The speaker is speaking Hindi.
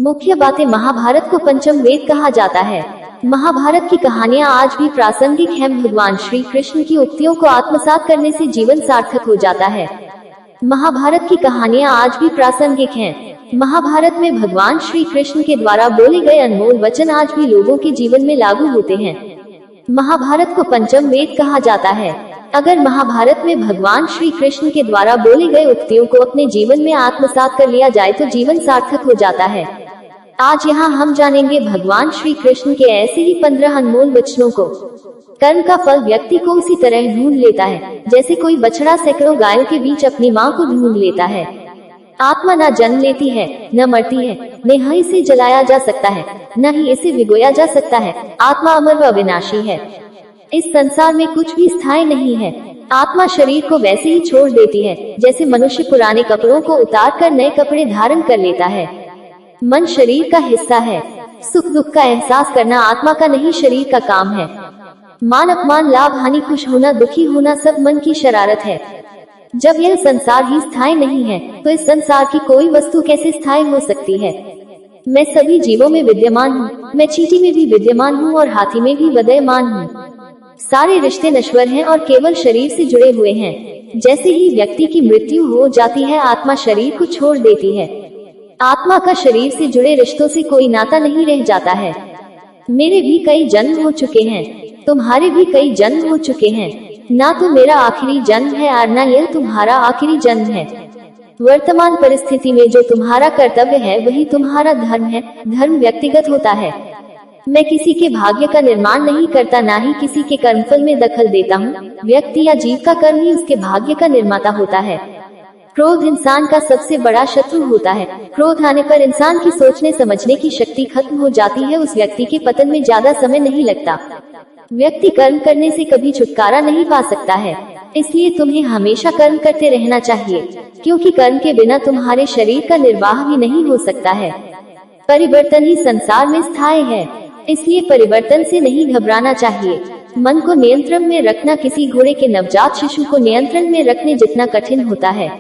मुख्य बातें। महाभारत को पंचम वेद कहा जाता है। महाभारत की कहानियां आज भी प्रासंगिक हैं। भगवान श्री कृष्ण की उक्तियों को आत्मसात करने से जीवन सार्थक हो जाता है। महाभारत की कहानियां आज भी प्रासंगिक हैं। महाभारत में भगवान श्री कृष्ण के द्वारा बोले गए अनमोल वचन आज भी लोगों के जीवन में लागू होते हैं। महाभारत को पंचम वेद कहा जाता है। अगर महाभारत में भगवान श्री कृष्ण के द्वारा बोले गए उक्तियों को अपने जीवन में आत्मसात कर लिया जाए तो जीवन सार्थक हो जाता है। आज यहाँ हम जानेंगे भगवान श्री कृष्ण के ऐसे ही 15 अनमोल वचनों को। कर्म का फल व्यक्ति को उसी तरह ढूंढ लेता है जैसे कोई बछड़ा सैकड़ों गायों के बीच अपनी माँ को ढूंढ लेता है। आत्मा न जन्म लेती है, न मरती है, न इसे जलाया जा सकता है, न ही इसे भिगोया जा सकता है। आत्मा अमर व अविनाशी है। इस संसार में कुछ भी स्थायी नहीं है। आत्मा शरीर को वैसे ही छोड़ देती है जैसे मनुष्य पुराने कपड़ों को उतार कर नए कपड़े धारण कर लेता है। मन शरीर का हिस्सा है। सुख दुख का एहसास करना आत्मा का नहीं शरीर का काम है। मान अपमान, लाभ हानि, खुश होना, दुखी होना सब मन की शरारत है। जब यह संसार ही स्थायी नहीं है तो इस संसार की कोई वस्तु कैसे स्थायी हो सकती है। मैं सभी जीवों में विद्यमान हूँ। मैं चींटी में भी विद्यमान हूँ और हाथी में भी विद्यमान हूँ। सारे रिश्ते नश्वर हैं और केवल शरीर से जुड़े हुए हैं। जैसे ही व्यक्ति की मृत्यु हो जाती है आत्मा शरीर को छोड़ देती है। आत्मा का शरीर से जुड़े रिश्तों से कोई नाता नहीं रह जाता है। मेरे भी कई जन्म हो चुके हैं, तुम्हारे भी कई जन्म हो चुके हैं। ना तो मेरा आखिरी जन्म है और ना यह तुम्हारा आखिरी जन्म है। वर्तमान परिस्थिति में जो तुम्हारा कर्तव्य है वही तुम्हारा धर्म है। धर्म व्यक्तिगत होता है। मैं किसी के भाग्य का निर्माण नहीं करता, ना ही किसी के कर्मफल में दखल देता हूँ। व्यक्ति या जीव का कर्म ही उसके भाग्य का निर्माता होता है। क्रोध इंसान का सबसे बड़ा शत्रु होता है। क्रोध आने पर इंसान की सोचने समझने की शक्ति खत्म हो जाती है। उस व्यक्ति के पतन में ज्यादा समय नहीं लगता। व्यक्ति कर्म करने से कभी छुटकारा नहीं पा सकता है। इसलिए तुम्हें हमेशा कर्म करते रहना चाहिए, क्योंकि कर्म के बिना तुम्हारे शरीर का निर्वाह भी नहीं हो सकता है। परिवर्तन ही संसार में स्थायी है, इसलिए परिवर्तन से नहीं घबराना चाहिए। मन को नियंत्रण में रखना किसी घोड़े के नवजात शिशु को नियंत्रण में रखने जितना कठिन होता है।